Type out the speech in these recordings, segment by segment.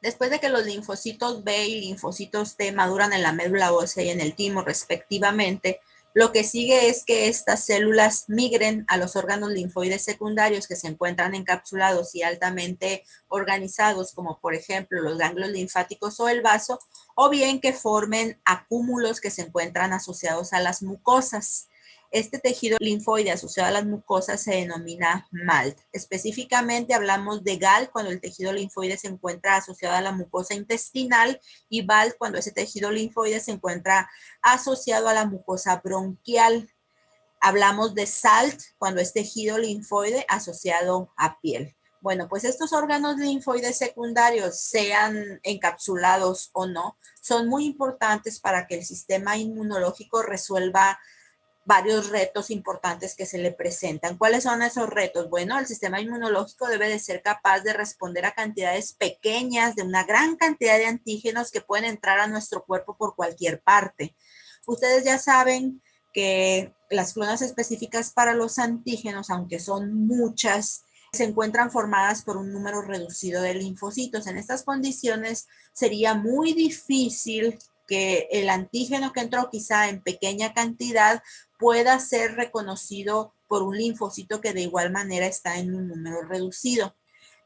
Después de que los linfocitos B y linfocitos T maduran en la médula ósea y en el timo respectivamente, lo que sigue es que estas células migren a los órganos linfoides secundarios que se encuentran encapsulados y altamente organizados, como por ejemplo los ganglios linfáticos o el vaso, o bien que formen acúmulos que se encuentran asociados a las mucosas. Este tejido linfoide asociado a las mucosas se denomina MALT. Específicamente hablamos de GAL cuando el tejido linfoide se encuentra asociado a la mucosa intestinal y BALT cuando ese tejido linfoide se encuentra asociado a la mucosa bronquial. Hablamos de SALT cuando es tejido linfoide asociado a piel. Bueno, pues estos órganos linfoides secundarios, sean encapsulados o no, son muy importantes para que el sistema inmunológico resuelva varios retos importantes que se le presentan. ¿Cuáles son esos retos? Bueno, el sistema inmunológico debe de ser capaz de responder a cantidades pequeñas de una gran cantidad de antígenos que pueden entrar a nuestro cuerpo por cualquier parte. Ustedes ya saben que las clonas específicas para los antígenos, aunque son muchas, se encuentran formadas por un número reducido de linfocitos. En estas condiciones sería muy difícil que el antígeno que entró quizá en pequeña cantidad pueda ser reconocido por un linfocito que de igual manera está en un número reducido.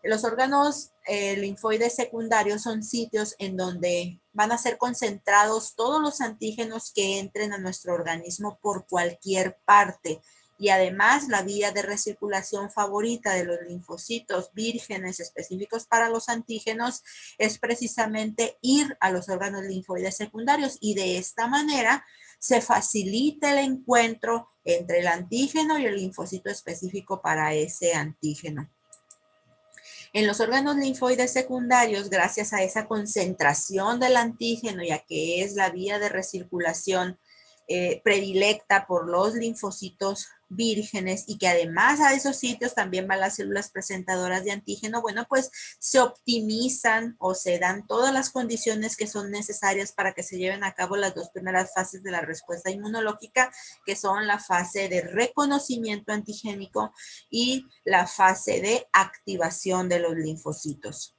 Los órganos linfoides secundarios son sitios en donde van a ser concentrados todos los antígenos que entren a nuestro organismo por cualquier parte. Y además, la vía de recirculación favorita de los linfocitos vírgenes específicos para los antígenos es precisamente ir a los órganos linfoides secundarios. Y de esta manera se facilita el encuentro entre el antígeno y el linfocito específico para ese antígeno. En los órganos linfoides secundarios, gracias a esa concentración del antígeno y a que es la vía de recirculación predilecta por los linfocitos vírgenes y que además a esos sitios también van las células presentadoras de antígeno, bueno, pues se optimizan o se dan todas las condiciones que son necesarias para que se lleven a cabo las dos primeras fases de la respuesta inmunológica, que son la fase de reconocimiento antigénico y la fase de activación de los linfocitos.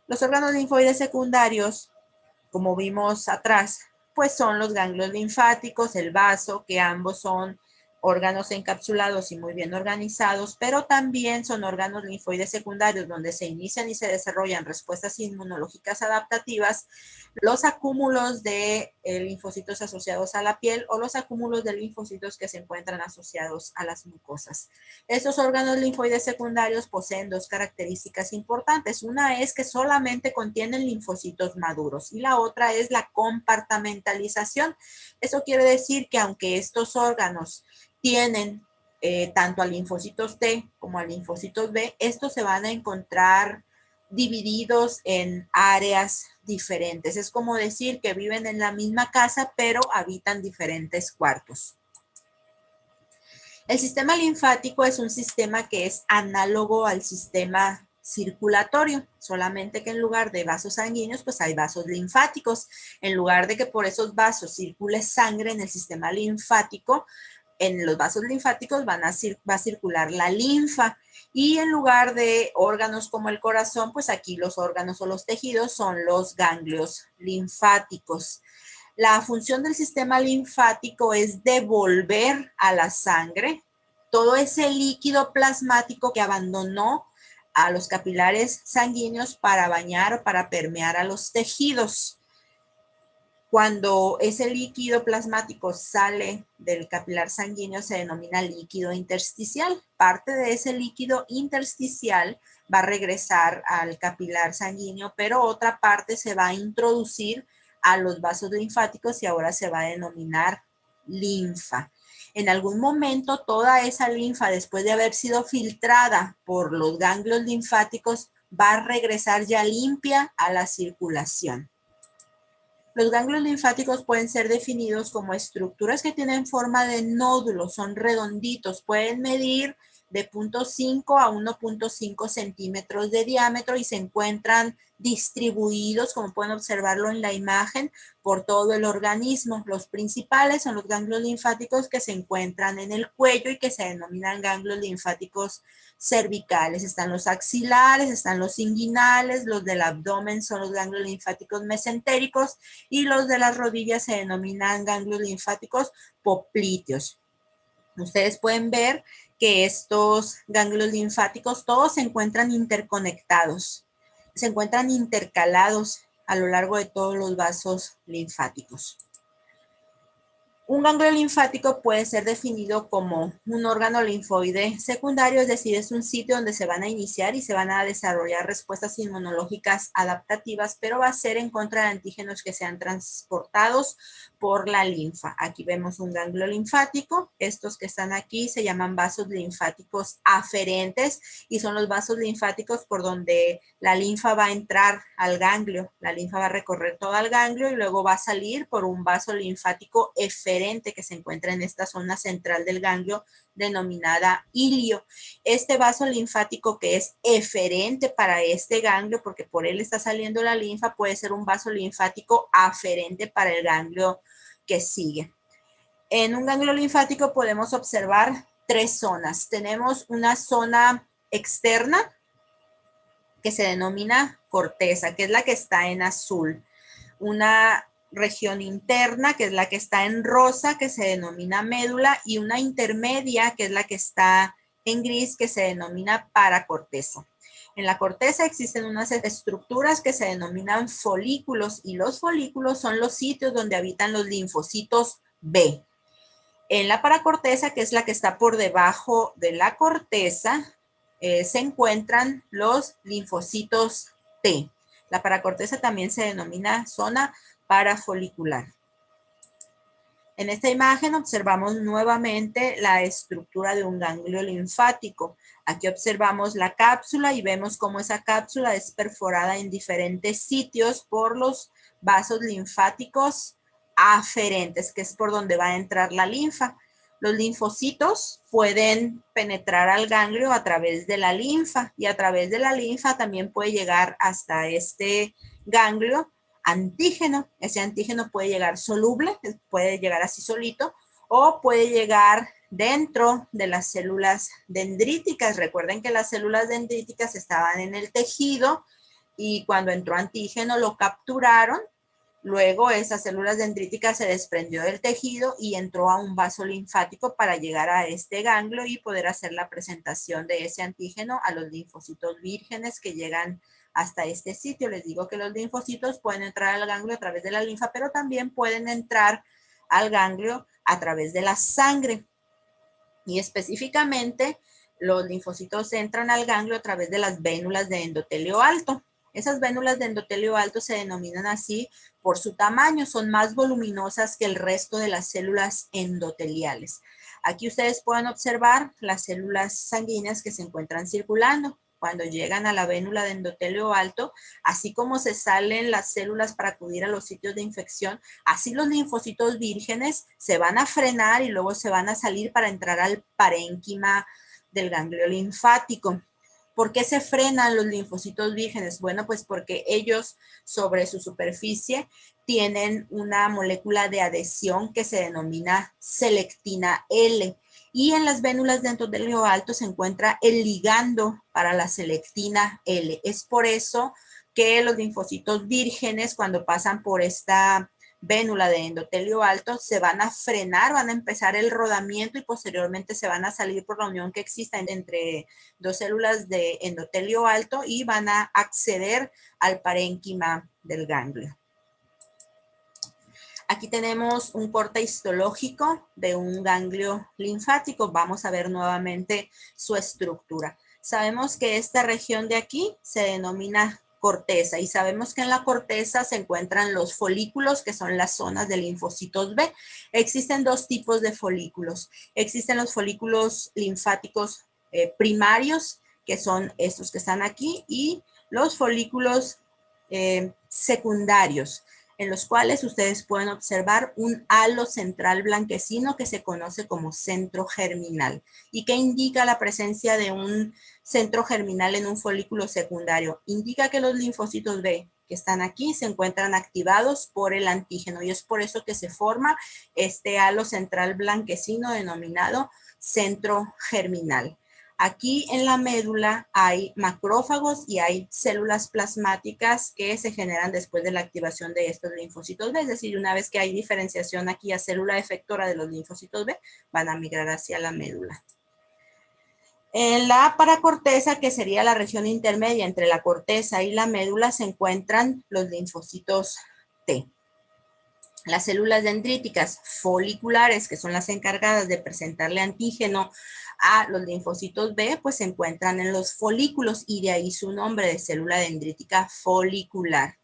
Los órganos linfoides secundarios, como vimos atrás, pues son los ganglios linfáticos, el vaso, que ambos son órganos encapsulados y muy bien organizados, pero también son órganos linfoides secundarios donde se inician y se desarrollan respuestas inmunológicas adaptativas, los acúmulos de linfocitos asociados a la piel o los acúmulos de linfocitos que se encuentran asociados a las mucosas. Estos órganos linfoides secundarios poseen dos características importantes. Una es que solamente contienen linfocitos maduros y la otra es la compartamentalización. Eso quiere decir que aunque estos órganos tienen tanto a linfocitos T como a linfocitos B, estos se van a encontrar divididos en áreas diferentes. Es como decir que viven en la misma casa, pero habitan diferentes cuartos. El sistema linfático es un sistema que es análogo al sistema circulatorio, solamente que en lugar de vasos sanguíneos, pues hay vasos linfáticos. En lugar de que por esos vasos circule sangre en el sistema linfático, en los vasos linfáticos va a circular la linfa. Y en lugar de órganos como el corazón, pues aquí los órganos o los tejidos son los ganglios linfáticos. La función del sistema linfático es devolver a la sangre todo ese líquido plasmático que abandonó a los capilares sanguíneos para bañar o para permear a los tejidos. Cuando ese líquido plasmático sale del capilar sanguíneo se denomina líquido intersticial. Parte de ese líquido intersticial va a regresar al capilar sanguíneo, pero otra parte se va a introducir a los vasos linfáticos y ahora se va a denominar linfa. En algún momento toda esa linfa, después de haber sido filtrada por los ganglios linfáticos, va a regresar ya limpia a la circulación. Los ganglios linfáticos pueden ser definidos como estructuras que tienen forma de nódulo, son redonditos, pueden medir de 0.5 a 1.5 centímetros de diámetro y se encuentran distribuidos, como pueden observarlo en la imagen, por todo el organismo. Los principales son los ganglios linfáticos que se encuentran en el cuello y que se denominan ganglios linfáticos cervicales. Están los axilares, están los inguinales, los del abdomen son los ganglios linfáticos mesentéricos y los de las rodillas se denominan ganglios linfáticos popliteos. Ustedes pueden ver que estos ganglios linfáticos todos se encuentran interconectados, se encuentran intercalados a lo largo de todos los vasos linfáticos. Un ganglio linfático puede ser definido como un órgano linfoide secundario, es decir, es un sitio donde se van a iniciar y se van a desarrollar respuestas inmunológicas adaptativas, pero va a ser en contra de antígenos que sean transportados por la linfa. Aquí vemos un ganglio linfático. Estos que están aquí se llaman vasos linfáticos aferentes y son los vasos linfáticos por donde la linfa va a entrar al ganglio. La linfa va a recorrer todo el ganglio y luego va a salir por un vaso linfático eferente que se encuentra en esta zona central del ganglio denominada ilio. Este vaso linfático que es eferente para este ganglio, porque por él está saliendo la linfa, puede ser un vaso linfático aferente para el ganglio que sigue. En un ganglio linfático podemos observar tres zonas. Tenemos una zona externa que se denomina corteza, que es la que está en azul. Una región interna, que es la que está en rosa, que se denomina médula, y una intermedia, que es la que está en gris, que se denomina paracorteza. En la corteza existen unas estructuras que se denominan folículos, y los folículos son los sitios donde habitan los linfocitos B. En la paracorteza, que es la que está por debajo de la corteza, se encuentran los linfocitos T. La paracorteza también se denomina zona parafolicular. En esta imagen observamos nuevamente la estructura de un ganglio linfático. Aquí observamos la cápsula y vemos cómo esa cápsula es perforada en diferentes sitios por los vasos linfáticos aferentes, que es por donde va a entrar la linfa. Los linfocitos pueden penetrar al ganglio a través de la linfa y a través de la linfa también puede llegar hasta este ganglio antígeno. Ese antígeno puede llegar soluble, puede llegar así solito, o puede llegar dentro de las células dendríticas. Recuerden que las células dendríticas estaban en el tejido y cuando entró antígeno lo capturaron. Luego esas células dendríticas se desprendió del tejido y entró a un vaso linfático para llegar a este ganglio y poder hacer la presentación de ese antígeno a los linfocitos vírgenes que llegan hasta este sitio. Les digo que los linfocitos pueden entrar al ganglio a través de la linfa, pero también pueden entrar al ganglio a través de la sangre. Y específicamente, los linfocitos entran al ganglio a través de las vénulas de endotelio alto. Esas vénulas de endotelio alto se denominan así por su tamaño, son más voluminosas que el resto de las células endoteliales. Aquí ustedes pueden observar las células sanguíneas que se encuentran circulando. Cuando llegan a la vénula de endotelio alto, así como se salen las células para acudir a los sitios de infección, así los linfocitos vírgenes se van a frenar y luego se van a salir para entrar al parénquima del ganglio linfático. ¿Por qué se frenan los linfocitos vírgenes? Bueno, pues porque ellos sobre su superficie tienen una molécula de adhesión que se denomina selectina L. Y en las vénulas de endotelio alto se encuentra el ligando para la selectina L. Es por eso que los linfocitos vírgenes, cuando pasan por esta vénula de endotelio alto, se van a frenar, van a empezar el rodamiento y posteriormente se van a salir por la unión que exista entre dos células de endotelio alto y van a acceder al parénquima del ganglio. Aquí tenemos un corte histológico de un ganglio linfático. Vamos a ver nuevamente su estructura. Sabemos que esta región de aquí se denomina corteza y sabemos que en la corteza se encuentran los folículos, que son las zonas de linfocitos B. Existen dos tipos de folículos. Existen los folículos linfáticos primarios, que son estos que están aquí, y los folículos secundarios. en los cuales ustedes pueden observar un halo central blanquecino que se conoce como centro germinal y que indica la presencia de un centro germinal en un folículo secundario. Indica que los linfocitos B que están aquí se encuentran activados por el antígeno y es por eso que se forma este halo central blanquecino denominado centro germinal. Aquí en la médula hay macrófagos y hay células plasmáticas que se generan después de la activación de estos linfocitos B, es decir, una vez que hay diferenciación aquí a célula efectora de los linfocitos B, van a migrar hacia la médula. En la paracorteza, que sería la región intermedia entre la corteza y la médula, se encuentran los linfocitos T. Las células dendríticas foliculares, que son las encargadas de presentarle antígeno a los linfocitos B, pues se encuentran en los folículos y de ahí su nombre de célula dendrítica folicular.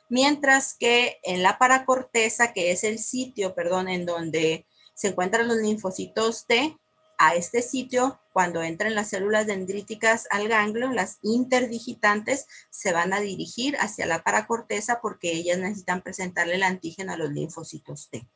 Mientras que en la paracorteza, que es el sitio, en donde se encuentran los linfocitos T, a este sitio, cuando entran las células dendríticas al ganglio, las interdigitantes se van a dirigir hacia la paracorteza porque ellas necesitan presentarle el antígeno a los linfocitos T.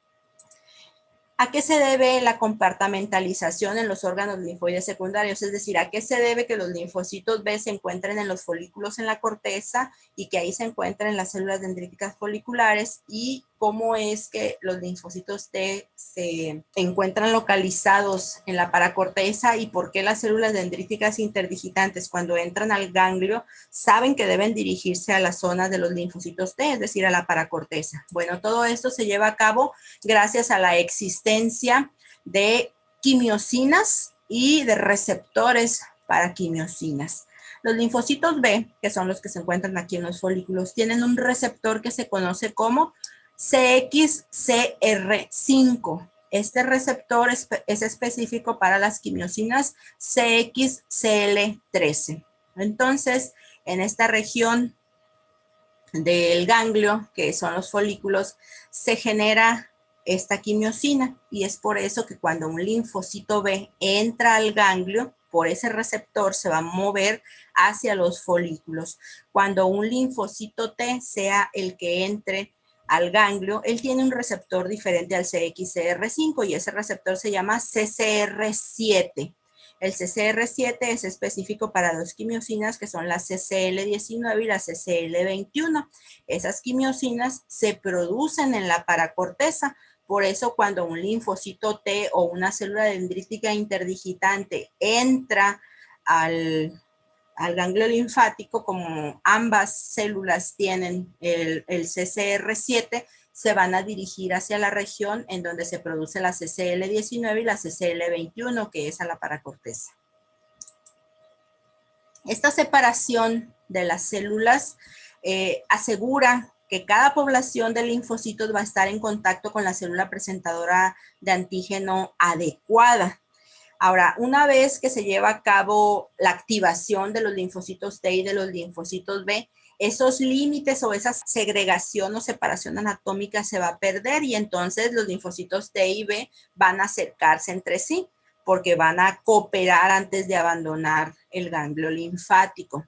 ¿A qué se debe la compartimentalización en los órganos linfoides secundarios? Es decir, ¿a qué se debe que los linfocitos B se encuentren en los folículos en la corteza y que ahí se encuentren las células dendríticas foliculares? ¿Y cómo es que los linfocitos T se encuentran localizados en la paracorteza? ¿Y por qué las células dendríticas interdigitantes, cuando entran al ganglio, saben que deben dirigirse a la zona de los linfocitos T, es decir, a la paracorteza? Bueno, todo esto se lleva a cabo gracias a la existencia de quimiosinas y de receptores para quimiosinas. Los linfocitos B, que son los que se encuentran aquí en los folículos, tienen un receptor que se conoce como CXCR5. Este receptor es específico para las quimiosinas CXCL13. Entonces, en esta región del ganglio, que son los folículos, se genera esta quimiosina y es por eso que cuando un linfocito B entra al ganglio, por ese receptor se va a mover hacia los folículos. Cuando un linfocito T sea el que entre al ganglio, él tiene un receptor diferente al CXCR5 y ese receptor se llama CCR7. El CCR7 es específico para dos quimiosinas que son la CCL19 y la CCL21. Esas quimiosinas se producen en la paracorteza. Por eso cuando un linfocito T o una célula dendrítica interdigitante entra al ganglio linfático, como ambas células tienen el CCR7, se van a dirigir hacia la región en donde se produce la CCL19 y la CCL21, que es a la paracorteza. Esta separación de las células asegura que cada población de linfocitos va a estar en contacto con la célula presentadora de antígeno adecuada. Ahora, una vez que se lleva a cabo la activación de los linfocitos T y de los linfocitos B, esos límites o esa segregación o separación anatómica se va a perder y entonces los linfocitos T y B van a acercarse entre sí porque van a cooperar antes de abandonar el ganglio linfático.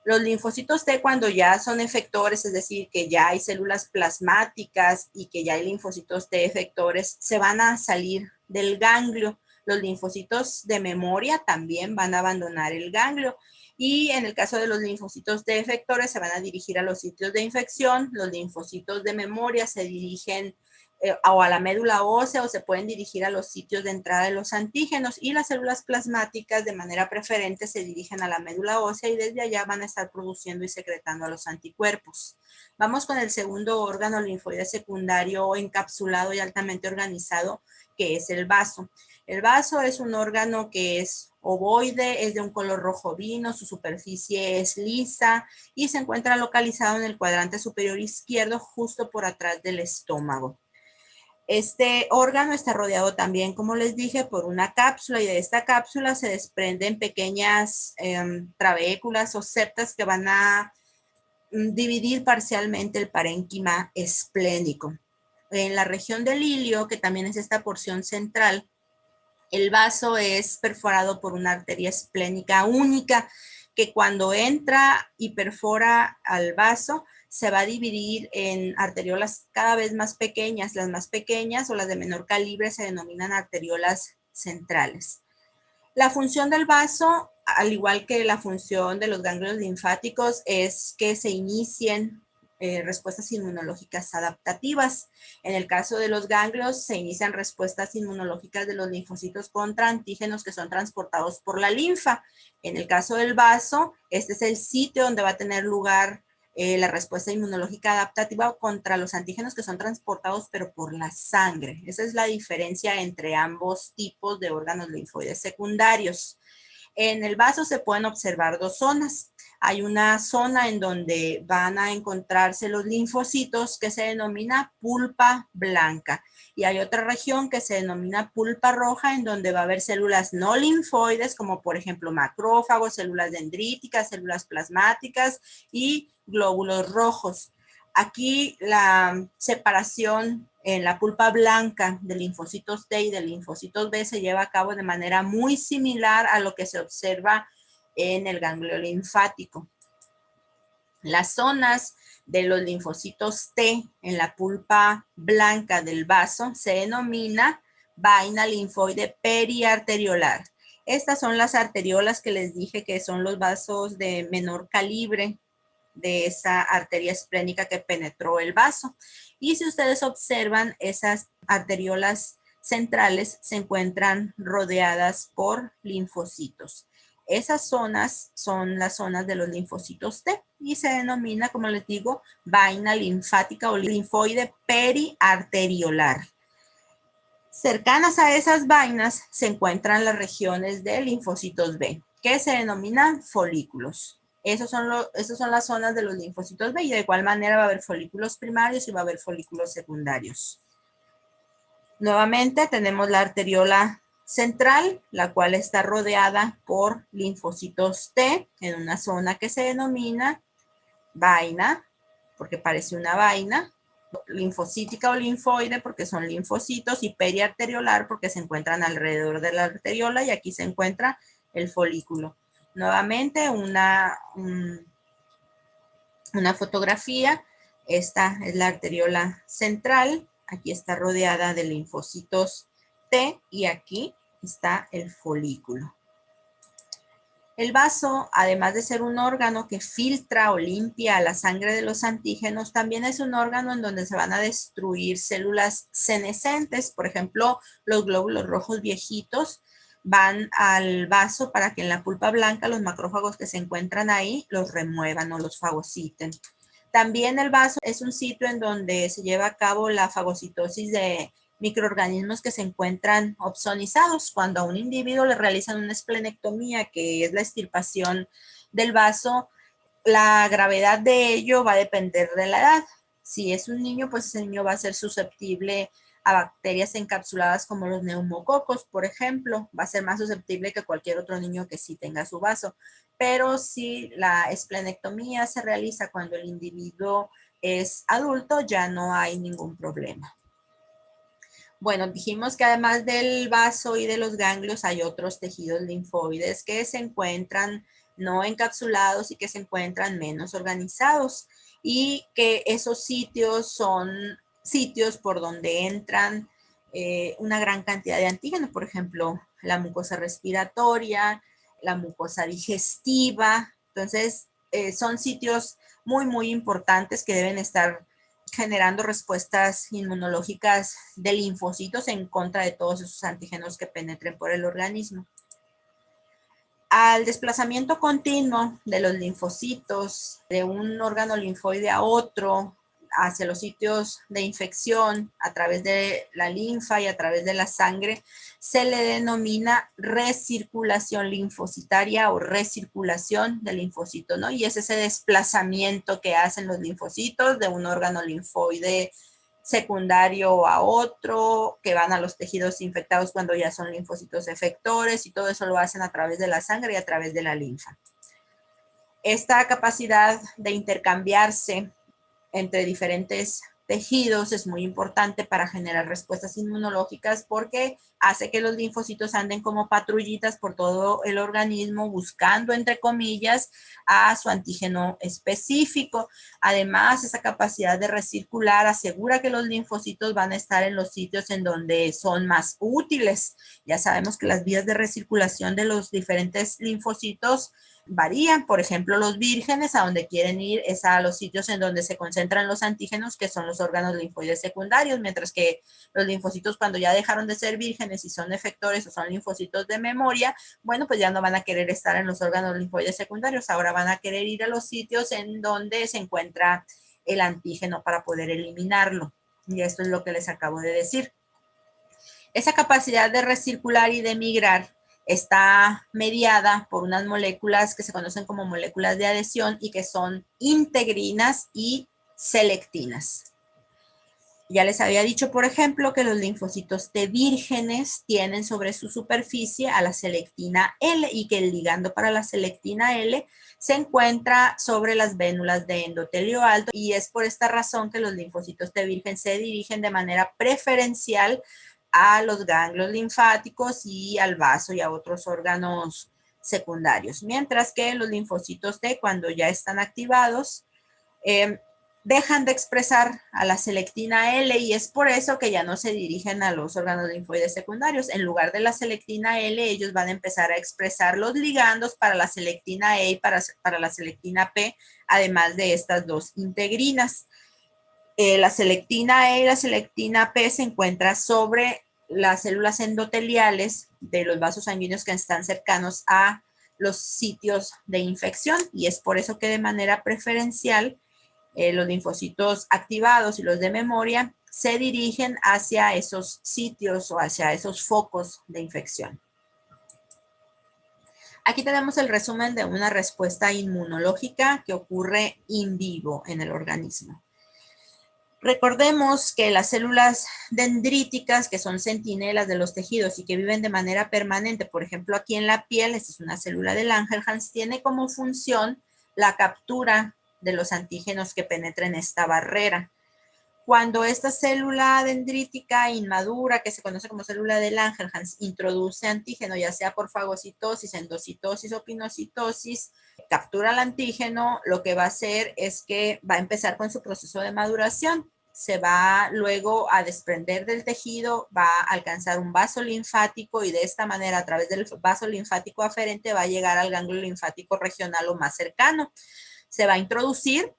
Los linfocitos T, cuando ya son efectores, es decir, que ya hay células plasmáticas y que ya hay linfocitos T efectores, se van a salir del ganglio. Los linfocitos de memoria también van a abandonar el ganglio. Y en el caso de los linfocitos T efectores, se van a dirigir a los sitios de infección. Los linfocitos de memoria se dirigen o a la médula ósea o se pueden dirigir a los sitios de entrada de los antígenos y las células plasmáticas de manera preferente se dirigen a la médula ósea y desde allá van a estar produciendo y secretando a los anticuerpos. Vamos con el segundo órgano linfoide secundario encapsulado y altamente organizado, que es el vaso. El vaso es un órgano que es ovoide, es de un color rojo vino, su superficie es lisa y se encuentra localizado en el cuadrante superior izquierdo justo por atrás del estómago. Este órgano está rodeado también, como les dije, por una cápsula y de esta cápsula se desprenden pequeñas trabéculas o septas que van a dividir parcialmente el parénquima esplénico. En la región del ilio, que también es esta porción central, el vaso es perforado por una arteria esplénica única que cuando entra y perfora al vaso, se va a dividir en arteriolas cada vez más pequeñas. Las más pequeñas o las de menor calibre se denominan arteriolas centrales. La función del vaso, al igual que la función de los ganglios linfáticos, es que se inicien respuestas inmunológicas adaptativas. En el caso de los ganglios, se inician respuestas inmunológicas de los linfocitos contra antígenos que son transportados por la linfa. En el caso del vaso, este es el sitio donde va a tener lugar la respuesta inmunológica adaptativa contra los antígenos que son transportados pero por la sangre. Esa es la diferencia entre ambos tipos de órganos linfoides secundarios. En el vaso se pueden observar dos zonas. Hay una zona en donde van a encontrarse los linfocitos que se denomina pulpa blanca y hay otra región que se denomina pulpa roja en donde va a haber células no linfoides como por ejemplo macrófagos, células dendríticas, células plasmáticas y glóbulos rojos. Aquí la separación en la pulpa blanca de linfocitos T y de linfocitos B se lleva a cabo de manera muy similar a lo que se observa en el ganglio linfático. Las zonas de los linfocitos T en la pulpa blanca del vaso se denomina vaina linfoide periarteriolar. Estas son las arteriolas que les dije que son los vasos de menor calibre de esa arteria esplénica que penetró el vaso. Y si ustedes observan, esas arteriolas centrales se encuentran rodeadas por linfocitos. Esas zonas son las zonas de los linfocitos T y se denomina, como les digo, vaina linfática o linfoide periarteriolar. Cercanas a esas vainas se encuentran las regiones de linfocitos B, que se denominan folículos. Esas son las zonas de los linfocitos B y de igual manera va a haber folículos primarios y va a haber folículos secundarios. Nuevamente tenemos la arteriola central, la cual está rodeada por linfocitos T en una zona que se denomina vaina, porque parece una vaina, linfocítica o linfoide porque son linfocitos y periarteriolar porque se encuentran alrededor de la arteriola y aquí se encuentra el folículo. Nuevamente una fotografía. Esta es la arteriola central. Aquí está rodeada de linfocitos T y aquí está el folículo. El vaso, además de ser un órgano que filtra o limpia la sangre de los antígenos, también es un órgano en donde se van a destruir células senescentes. Por ejemplo, los glóbulos rojos viejitos van al vaso para que en la pulpa blanca los macrófagos que se encuentran ahí los remuevan o los fagociten. También el vaso es un sitio en donde se lleva a cabo la fagocitosis de microorganismos que se encuentran opsonizados. Cuando a un individuo le realizan una esplenectomía, que es la extirpación del vaso, la gravedad de ello va a depender de la edad. Si es un niño, pues ese niño va a ser susceptible a bacterias encapsuladas como los neumococos, por ejemplo. Va a ser más susceptible que cualquier otro niño que sí tenga su vaso. Pero si la esplenectomía se realiza cuando el individuo es adulto, ya no hay ningún problema. Bueno, dijimos que además del vaso y de los ganglios hay otros tejidos linfoides que se encuentran no encapsulados y que se encuentran menos organizados y que esos sitios son sitios por donde entran una gran cantidad de antígenos, por ejemplo, la mucosa respiratoria, la mucosa digestiva. Entonces, son sitios muy, muy importantes que deben estar generando respuestas inmunológicas de linfocitos en contra de todos esos antígenos que penetren por el organismo. Al desplazamiento continuo de los linfocitos de un órgano linfoide a otro, hacia los sitios de infección a través de la linfa y a través de la sangre, se le denomina recirculación linfocitaria o recirculación del linfocito, ¿no? Y es ese desplazamiento que hacen los linfocitos de un órgano linfoide secundario a otro, que van a los tejidos infectados cuando ya son linfocitos efectores y todo eso lo hacen a través de la sangre y a través de la linfa. Esta capacidad de intercambiarse entre diferentes tejidos es muy importante para generar respuestas inmunológicas porque hace que los linfocitos anden como patrullitas por todo el organismo buscando, entre comillas, a su antígeno específico. Además, esa capacidad de recircular asegura que los linfocitos van a estar en los sitios en donde son más útiles. Ya sabemos que las vías de recirculación de los diferentes linfocitos varían. Por ejemplo, los vírgenes a donde quieren ir es a los sitios en donde se concentran los antígenos, que son los órganos linfoides secundarios, mientras que los linfocitos cuando ya dejaron de ser vírgenes y son efectores o son linfocitos de memoria, bueno, pues ya no van a querer estar en los órganos linfoides secundarios, ahora van a querer ir a los sitios en donde se encuentra el antígeno para poder eliminarlo. Y esto es lo que les acabo de decir. Esa capacidad de recircular y de migrar está mediada por unas moléculas que se conocen como moléculas de adhesión y que son integrinas y selectinas. Ya les había dicho, por ejemplo, que los linfocitos T vírgenes tienen sobre su superficie a la selectina L y que el ligando para la selectina L se encuentra sobre las vénulas de endotelio alto y es por esta razón que los linfocitos T virgen se dirigen de manera preferencial a los ganglios linfáticos y al vaso y a otros órganos secundarios, mientras que los linfocitos T, cuando ya están activados, dejan de expresar a la selectina L y es por eso que ya no se dirigen a los órganos linfoides secundarios. En lugar de la selectina L, ellos van a empezar a expresar los ligandos para la selectina E y para la selectina P, además de estas dos integrinas. La selectina E y la selectina P se encuentran sobre las células endoteliales de los vasos sanguíneos que están cercanos a los sitios de infección y es por eso que de manera preferencial los linfocitos activados y los de memoria se dirigen hacia esos sitios o hacia esos focos de infección. Aquí tenemos el resumen de una respuesta inmunológica que ocurre in vivo en el organismo. Recordemos que las células dendríticas, que son centinelas de los tejidos y que viven de manera permanente, por ejemplo, aquí en la piel, esta es una célula de Langerhans, tiene como función la captura de los antígenos que penetren esta barrera. Cuando esta célula dendrítica inmadura, que se conoce como célula de Langerhans, introduce antígeno, ya sea por fagocitosis, endocitosis o pinocitosis, captura el antígeno, lo que va a hacer es que va a empezar con su proceso de maduración. Se va luego a desprender del tejido, va a alcanzar un vaso linfático y de esta manera, a través del vaso linfático aferente, va a llegar al ganglio linfático regional o más cercano. Se va a introducir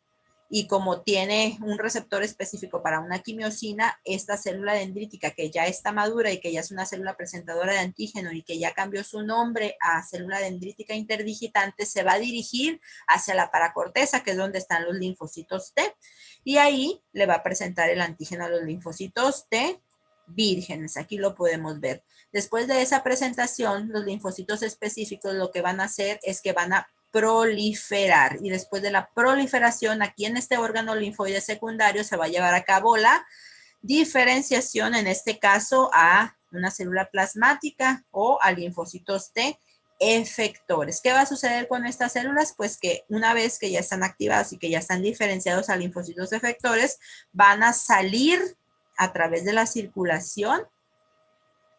y como tiene un receptor específico para una quimiosina, esta célula dendrítica que ya está madura y que ya es una célula presentadora de antígeno y que ya cambió su nombre a célula dendrítica interdigitante, se va a dirigir hacia la paracorteza, que es donde están los linfocitos T, y ahí le va a presentar el antígeno a los linfocitos T vírgenes. Aquí lo podemos ver. Después de esa presentación, los linfocitos específicos lo que van a hacer es que van a proliferar y después de la proliferación aquí en este órgano linfoide secundario se va a llevar a cabo la diferenciación, en este caso a una célula plasmática o a linfocitos T efectores. ¿Qué va a suceder con estas células? Pues que una vez que ya están activadas y que ya están diferenciados a linfocitos efectores, van a salir a través de la circulación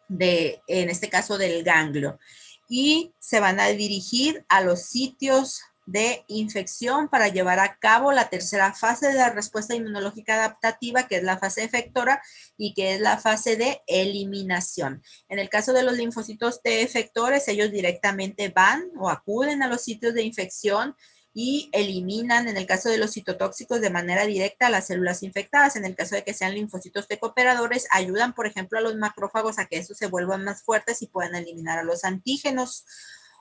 en este caso del ganglio, y se van a dirigir a los sitios de infección para llevar a cabo la tercera fase de la respuesta inmunológica adaptativa, que es la fase efectora y que es la fase de eliminación. En el caso de los linfocitos T efectores, ellos directamente van o acuden a los sitios de infección y eliminan, en el caso de los citotóxicos, de manera directa a las células infectadas. En el caso de que sean linfocitos T cooperadores, ayudan, por ejemplo, a los macrófagos a que estos se vuelvan más fuertes y puedan eliminar a los antígenos.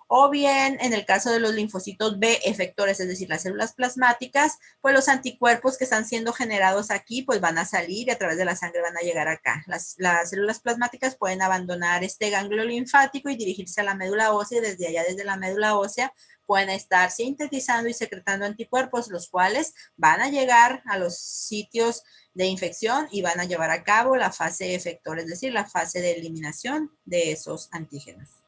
O bien, en el caso de los linfocitos B efectores, es decir, las células plasmáticas, pues los anticuerpos que están siendo generados aquí, pues van a salir y a través de la sangre van a llegar acá. Las células plasmáticas pueden abandonar este ganglio linfático y dirigirse a la médula ósea y desde allá, desde la médula ósea, pueden estar sintetizando y secretando anticuerpos, los cuales van a llegar a los sitios de infección y van a llevar a cabo la fase efector, es decir, la fase de eliminación de esos antígenos.